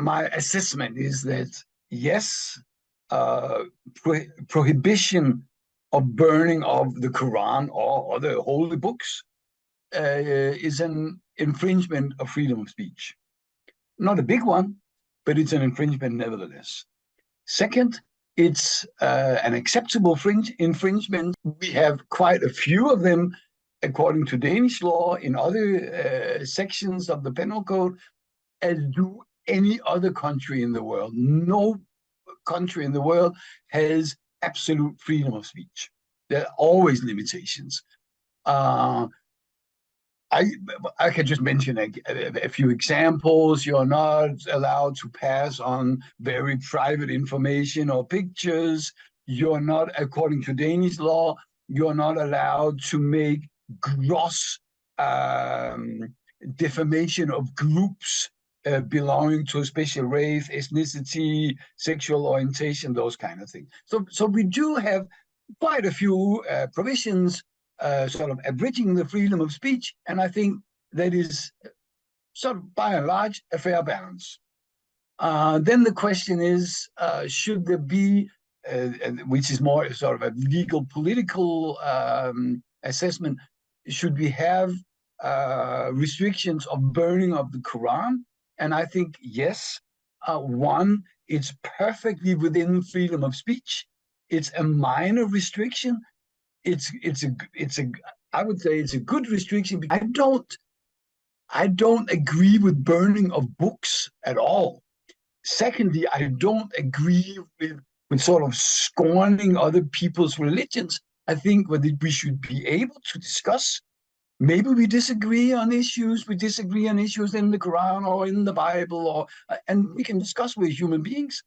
my assessment is that yes, prohibition of burning of the Quran or other holy books is an infringement of freedom of speech. Not a big one, but it's an infringement nevertheless. Second, it's an acceptable infringement. We have quite a few of them according to Danish law in other sections of the penal code, as do any other country in the world. No country in the world has absolute freedom of speech. There are always limitations. I can just mention a few examples. You're not allowed to pass on very private information or pictures. You're not, according to Danish law, you're not allowed to make gross defamation of groups belonging to a special race, ethnicity, sexual orientation, those kind of things. So we do have quite a few provisions sort of abridging the freedom of speech, and I think that is sort of by and large a fair balance. Then the question is, should there be, which is more sort of a legal political assessment, should we have restrictions of burning of the Quran? And I think yes. One, it's perfectly within freedom of speech. It's a minor restriction. I would say it's a good restriction. I don't agree with burning of books at all. Secondly, I don't agree with sort of scorning other people's religions. I think that we should be able to discuss. Maybe we disagree on issues. We disagree on issues in the Quran or in the Bible, and we can discuss with human beings,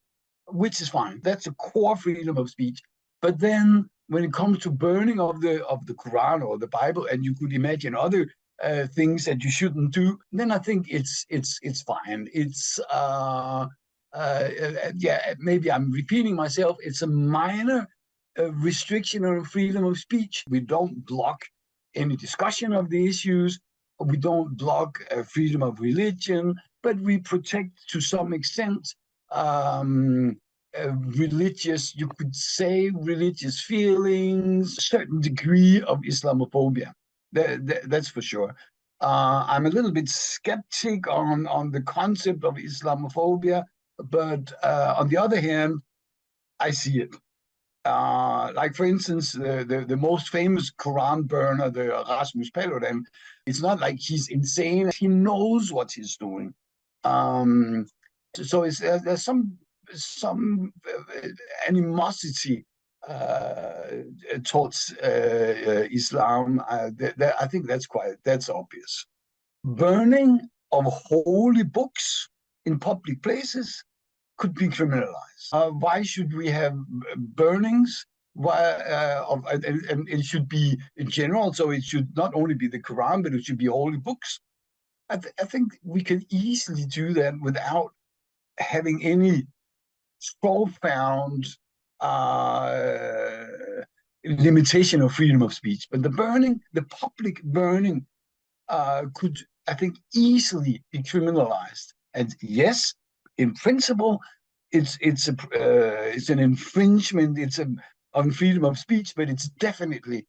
which is fine. That's a core freedom of speech. But then, when it comes to burning of the Quran or the Bible, and you could imagine other things that you shouldn't do, then I think it's fine. It's yeah, maybe I'm repeating myself. It's a minor restriction on freedom of speech. We don't block any discussion of the issues. We don't block freedom of religion, but we protect to some extent religious, you could say, religious feelings, a certain degree of Islamophobia. That's for sure. I'm a little bit skeptic on the concept of Islamophobia, but on the other hand, I see it. Like, for instance, the most famous Quran burner, the Rasmus Paludan, it's not like he's insane. He knows what he's doing. So there's some animosity towards Islam. I think that's obvious. Burning of holy books in public places could be criminalized. Why should we have burnings? And it should be in general, so it should not only be the Quran, but it should be holy books. I think we can easily do that without having any profound limitation of freedom of speech. But the public burning, could, I think, easily be criminalized. And yes, in principle, it's an infringement. It's on freedom of speech, but it's definitely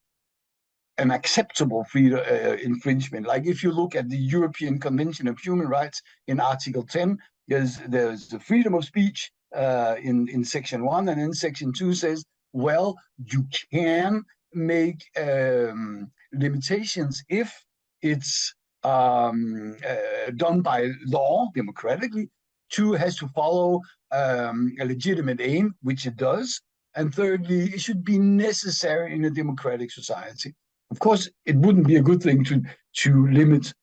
an acceptable freedom infringement. Like, if you look at the European Convention of Human Rights in Article 10, there's the freedom of speech in Section 1, and then Section 2 says, well, you can make limitations if it's done by law, democratically. 2, has to follow a legitimate aim, which it does. And thirdly, it should be necessary in a democratic society. Of course, it wouldn't be a good thing to limit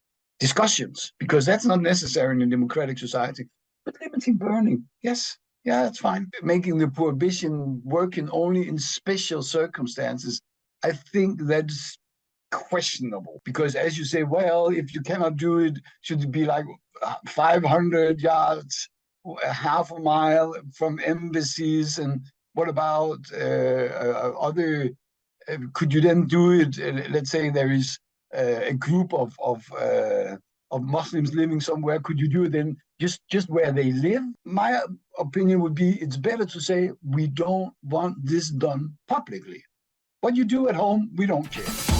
discussions, because that's not necessary in a democratic society. But limiting burning, yes, yeah, that's fine. Making the prohibition working only in special circumstances, I think that's questionable. Because, as you say, well, if you cannot do it, should it be like 500 yards, half a mile from embassies? And what about other? Could you then do it? Let's say there is a group of of Muslims living somewhere, could you do it then just where they live? My opinion would be it's better to say we don't want this done publicly. What you do at home, we don't care.